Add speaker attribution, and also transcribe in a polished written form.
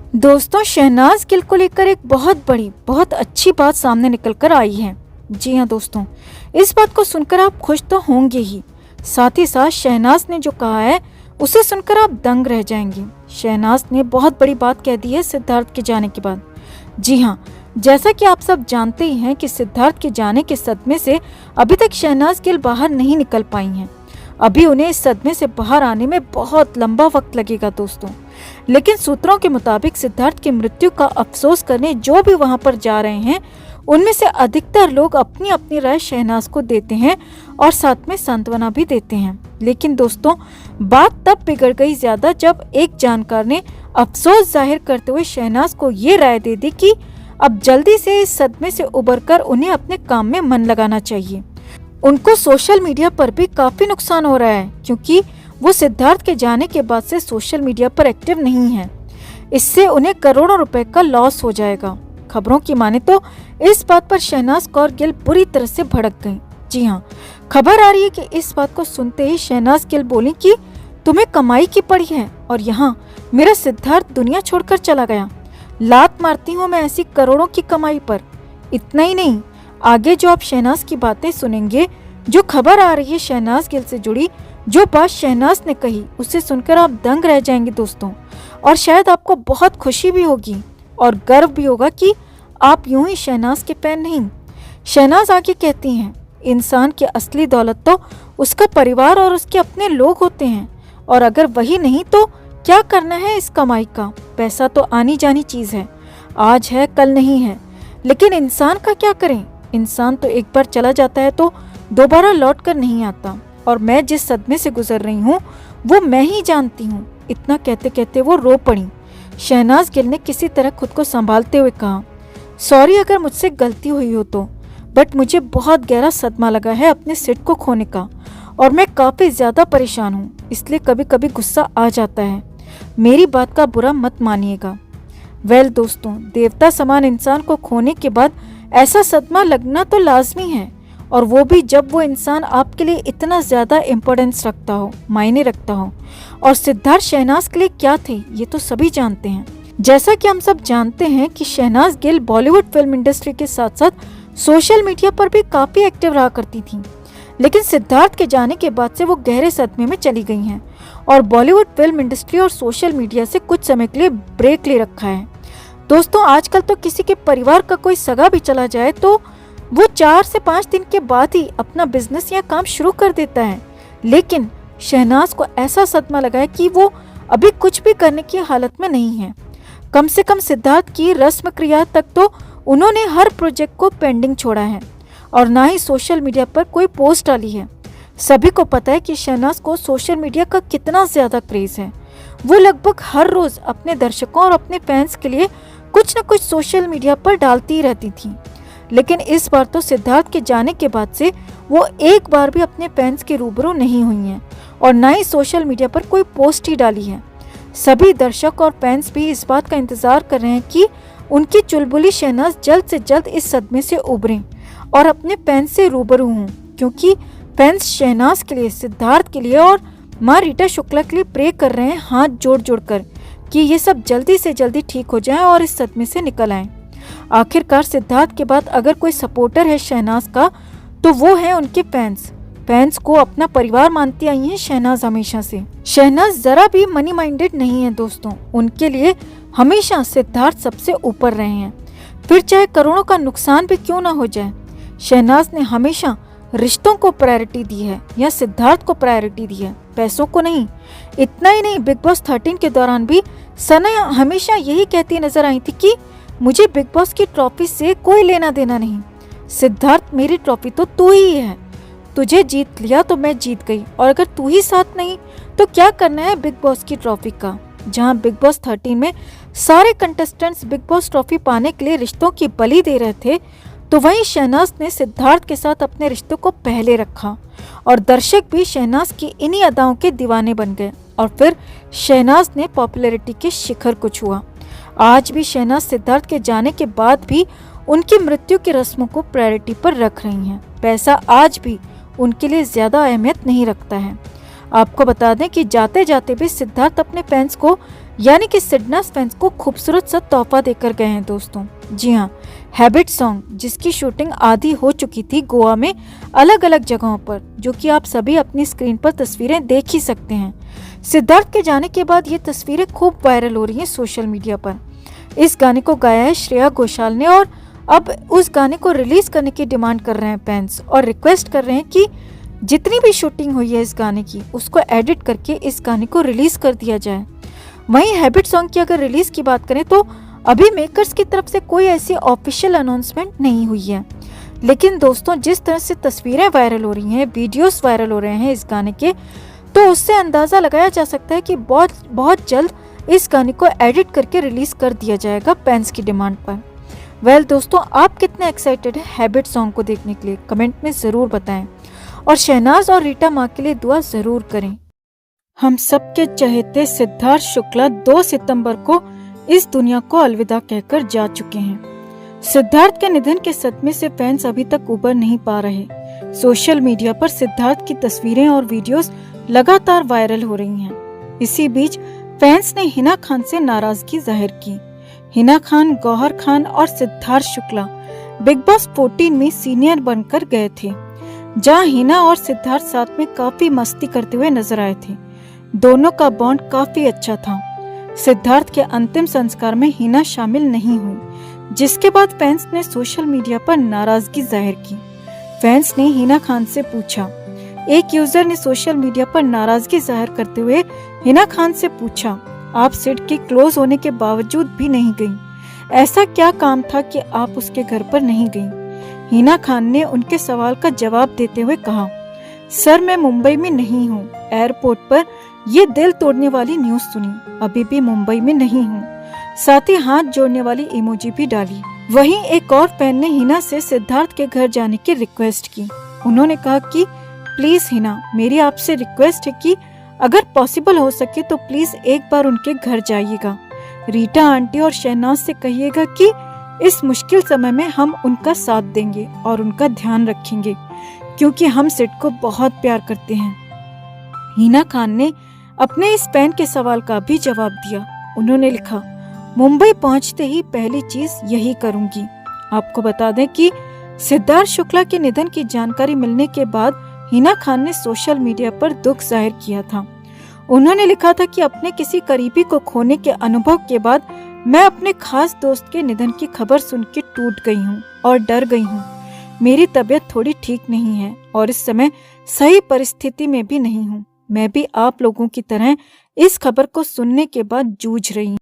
Speaker 1: दोस्तों, शहनाज गिल को लेकर एक बहुत बड़ी, बहुत अच्छी बात सामने निकल कर आई है। जी हाँ दोस्तों, इस बात को सुनकर आप खुश तो होंगे ही, साथ ही साथ शहनाज ने जो कहा है उसे सुनकर आप दंग रह जाएंगे। शहनाज ने बहुत बड़ी बात कह दी है सिद्धार्थ के जाने के बाद। जी हाँ, जैसा कि आप सब जानते ही हैं कि सिद्धार्थ के जाने के सदमे से अभी तक शहनाज गिल बाहर नहीं निकल पाई हैं। अभी उन्हें इस सदमे से बाहर आने में बहुत लंबा वक्त लगेगा दोस्तों। लेकिन सूत्रों के मुताबिक सिद्धार्थ की मृत्यु का अफसोस करने जो भी वहां पर जा रहे हैं, उनमें से अधिकतर लोग अपनी अपनी राय शहनाज को देते हैं और साथ में सांत्वना भी देते हैं। लेकिन दोस्तों, बात तब बिगड़ गई ज्यादा जब एक जानकार ने अफसोस जाहिर करते हुए शहनाज को ये राय दे दी कि अब जल्दी से इस सदमे से उबरकर उन्हें अपने काम में मन लगाना चाहिए। उनको सोशल मीडिया पर भी काफी नुकसान हो रहा है, क्योंकि वो सिद्धार्थ के जाने के बाद से सोशल मीडिया पर एक्टिव नहीं है। इससे उन्हें करोड़ों रुपए का लॉस हो जाएगा। खबरों की माने तो इस बात पर शहनाज कौर गिल बुरी तरह से भड़क गईं। जी हाँ, खबर आ रही है कि इस बात को सुनते ही शहनाज गिल बोली कि तुम्हें कमाई की पड़ी है और यहाँ मेरा सिद्धार्थ दुनिया छोड़कर चला गया। लात मारती हूँ मैं ऐसी करोड़ों की कमाई पर। इतना ही नहीं, आगे जो आप शहनाज की बातें सुनेंगे, जो खबर आ रही है शहनाज गिल से जुड़ी, जो बात शहनाज ने कही, उसे सुनकर आप दंग रह जाएंगे दोस्तों। और शायद आपको बहुत खुशी भी होगी और गर्व भी होगा कि आप यूं ही शहनाज के फैन नहीं। शहनाज आगे कहती हैं, इंसान की असली दौलत तो उसका परिवार और उसके अपने लोग होते हैं, और अगर वही नहीं तो क्या करना है इस कमाई का। पैसा तो आनी जानी चीज है, आज है कल नहीं है। लेकिन इंसान का क्या करें, इंसान तो एक बार चला जाता है तो दोबारा लौट कर नहीं आता। और मैं जिस सदमे से गुजर रही हूँ वो मैं ही जानती हूँ। इतना कहते कहते वो रो पड़ी। शहनाज गिल ने किसी तरह खुद को संभालते हुए कहा, सॉरी अगर मुझसे गलती हुई हो तो, बट मुझे बहुत गहरा सदमा लगा है अपने सिट को खोने का, और मैं काफ़ी ज़्यादा परेशान हूँ, इसलिए कभी कभी गुस्सा आ जाता है। मेरी बात का बुरा मत मानिएगा। वेल दोस्तों, देवता समान इंसान को खोने के बाद ऐसा सदमा लगना तो लाजमी है, और वो भी जब वो इंसान आपके लिए इतना ज़्यादा इम्पोर्टेंस रखता हो, मायने रखता हो। और सिद्धार्थ शहनाज के लिए क्या थे ये तो सभी जानते हैं। जैसा कि हम सब जानते हैं कि शहनाज गिल बॉलीवुड फिल्म इंडस्ट्री के साथ साथ सोशल मीडिया पर भी काफ़ी एक्टिव रहा करती थी। लेकिन सिद्धार्थ के जाने के बाद से वो गहरे सदमे में चली गई हैं और बॉलीवुड फिल्म इंडस्ट्री और सोशल मीडिया से कुछ समय के लिए ब्रेक ले रखा है। दोस्तों, आजकल तो किसी के परिवार का कोई सगा भी चला जाए तो वो 4 से 5 दिन के बाद ही अपना बिजनेस या काम शुरू कर देता है। लेकिन शहनाज को ऐसा सदमा लगा है कि वो अभी कुछ भी करने की हालत में नहीं है। कम से कम सिद्धार्थ की रस्म क्रिया तक तो उन्होंने हर प्रोजेक्ट को पेंडिंग छोड़ा है और ना ही सोशल मीडिया पर कोई पोस्ट डाली है। सभी को पता है कि शहनाज को सोशल मीडिया का कितना ज़्यादा क्रेज है। वो लगभग हर रोज़ अपने दर्शकों और अपने फैंस के लिए कुछ न कुछ सोशल मीडिया पर डालती ही रहती थी। लेकिन इस बार तो सिद्धार्थ के जाने के बाद से वो एक बार भी अपने फैंस के रूबरू नहीं हुई हैं और ना ही सोशल मीडिया पर कोई पोस्ट ही डाली है। सभी दर्शक और फैंस भी इस बात का इंतज़ार कर रहे हैं कि उनकी चुलबुली शहनाज जल्द से जल्द इस सदमे से उभरें और अपने फैंस से रूबरू हों, क्योंकि फैंस शहनाज के लिए, सिद्धार्थ के लिए और माँ रीटा शुक्ला के लिए प्रे कर रहे हैं हाथ जोड़ जोड़ कर कि ये सब जल्दी से जल्दी ठीक हो जाए और इस सदमे से निकल आएँ। आखिरकार सिद्धार्थ के बाद अगर कोई सपोर्टर है शहनाज का तो वो है उनके फैंस। फैंस को अपना परिवार मानती आई है शहनाज हमेशा से। शहनाज जरा भी मनी माइंडेड नहीं है दोस्तों। उनके लिए हमेशा सिद्धार्थ सबसे ऊपर रहे हैं, फिर चाहे करोड़ों का नुकसान भी क्यों ना हो जाए। शहनाज ने हमेशा रिश्तों को प्रायोरिटी दी है या सिद्धार्थ को प्रायोरिटी दी है, पैसों को नहीं। इतना ही नहीं, बिग बॉस 13 के दौरान भी सना हमेशा यही कहती नजर आई थी कि मुझे बिग बॉस की ट्रॉफी से कोई लेना देना नहीं, सिद्धार्थ मेरी ट्रॉफी तो तू ही है। तुझे जीत लिया तो मैं जीत गई, और अगर तू ही साथ नहीं तो क्या करना है बिग बॉस की ट्रॉफी का। जहां बिग बॉस 13 में सारे कंटेस्टेंट्स बिग बॉस ट्रॉफी पाने के लिए रिश्तों की बलि दे रहे थे, तो वहीं शहनाज ने सिद्धार्थ के साथ अपने रिश्तों को पहले रखा और दर्शक भी शहनाज की इन्हीं अदाओं के दीवाने बन गए और फिर शहनाज ने पॉपुलैरिटी के शिखर को छुआ। आज भी शहनाज सिद्धार्थ के जाने के बाद भी उनकी मृत्यु की रस्मों को प्रायोरिटी पर रख रही हैं। पैसा आज भी उनके लिए ज़्यादा अहमियत नहीं रखता है। आपको बता दें कि जाते जाते भी सिद्धार्थ अपने फैंस को यानी कि सिडनास फैंस को खूबसूरत सा तोहफा देकर गए हैं दोस्तों। जी हाँ, हैबिट सॉन्ग जिसकी शूटिंग आधी हो चुकी थी गोवा में अलग अलग जगहों पर, जो कि आप सभी अपनी स्क्रीन पर तस्वीरें देख ही सकते हैं। सिद्धार्थ के जाने के बाद ये तस्वीरें खूब वायरल हो रही हैं सोशल मीडिया पर। इस गाने को गाया है श्रेया घोषाल ने और अब उस गाने को रिलीज करने की डिमांड कर रहे हैं फैंस और रिक्वेस्ट कर रहे हैं कि जितनी भी शूटिंग हुई है इस गाने की उसको एडिट करके इस गाने को रिलीज कर दिया जाए। वहीं हैबिट सॉन्ग की अगर रिलीज की बात करें तो अभी मेकर्स की तरफ से कोई ऐसी ऑफिशियल अनाउंसमेंट नहीं हुई है, लेकिन दोस्तों जिस तरह से तस्वीरें वायरल हो रही हैं, वीडियोस वायरल हो रहे हैं इस गाने के, तो उससे अंदाजा लगाया जा सकता है कि बहुत जल्द इस गाने को एडिट करके रिलीज कर दिया जाएगा फैंस की डिमांड पर। वेल दोस्तों, आप कितने एक्साइटेड हैं हैबिट सॉन्ग को देखने के लिए कमेंट में ज़रूर बताएं और शहनाज और रीटा माँ के लिए दुआ ज़रूर करें। हम सबके चहेते सिद्धार्थ शुक्ला 2 सितंबर को इस दुनिया को अलविदा कहकर जा चुके हैं। सिद्धार्थ के निधन के सदमे से फैंस अभी तक उबर नहीं पा रहे। सोशल मीडिया पर सिद्धार्थ की तस्वीरें और वीडियोस लगातार वायरल हो रही हैं। इसी बीच फैंस ने हिना खान से नाराजगी जाहिर की। हिना खान, गौहर खान और सिद्धार्थ शुक्ला बिग बॉस 14 में सीनियर बनकर गए थे, जहां हिना और सिद्धार्थ साथ में काफी मस्ती करते हुए नजर आए थे। दोनों का बॉन्ड काफी अच्छा था। सिद्धार्थ के अंतिम संस्कार में हिना शामिल नहीं हुई, जिसके बाद फैंस ने सोशल मीडिया पर नाराजगी जाहिर की। फैंस ने हिना खान से पूछा, एक यूजर ने सोशल मीडिया पर नाराजगी जाहिर करते हुए हिना खान से पूछा, आप सिड के क्लोज होने के बावजूद भी नहीं गई, ऐसा क्या काम था कि आप उसके घर पर नहीं गई? हिना खान ने उनके सवाल का जवाब देते हुए कहा, सर मैं मुंबई में नहीं हूँ, एयरपोर्ट पर ये दिल तोड़ने वाली न्यूज सुनी, अभी भी मुंबई में नहीं हूँ। साथ ही हाथ जोड़ने वाली इमोजी भी डाली। वहीं एक और फैन ने हिना से सिद्धार्थ के घर जाने की रिक्वेस्ट की। उन्होंने कहा कि प्लीज हिना, मेरी आपसे रिक्वेस्ट है कि अगर पॉसिबल हो सके तो प्लीज एक बार उनके घर जाइएगा। रीटा आंटी और शहनाज से कहिएगा कि इस मुश्किल समय में हम उनका साथ देंगे और उनका ध्यान रखेंगे, क्योंकि हम सिड को बहुत प्यार करते हैं। हिना खान ने अपने इस फैन के सवाल का भी जवाब दिया। उन्होंने लिखा, मुंबई पहुंचते ही पहली चीज यही करूंगी। आपको बता दें कि सिद्धार्थ शुक्ला के निधन की जानकारी मिलने के बाद हिना खान ने सोशल मीडिया पर दुख जाहिर किया था। उन्होंने लिखा था कि अपने किसी करीबी को खोने के अनुभव के बाद मैं अपने खास दोस्त के निधन की खबर सुन के टूट गई हूँ और डर गई हूँ। मेरी तबीयत थोड़ी ठीक नहीं है और इस समय सही परिस्थिति में भी नहीं हूँ। मैं भी आप लोगों की तरह इस खबर को सुनने के बाद जूझ रही हूँ।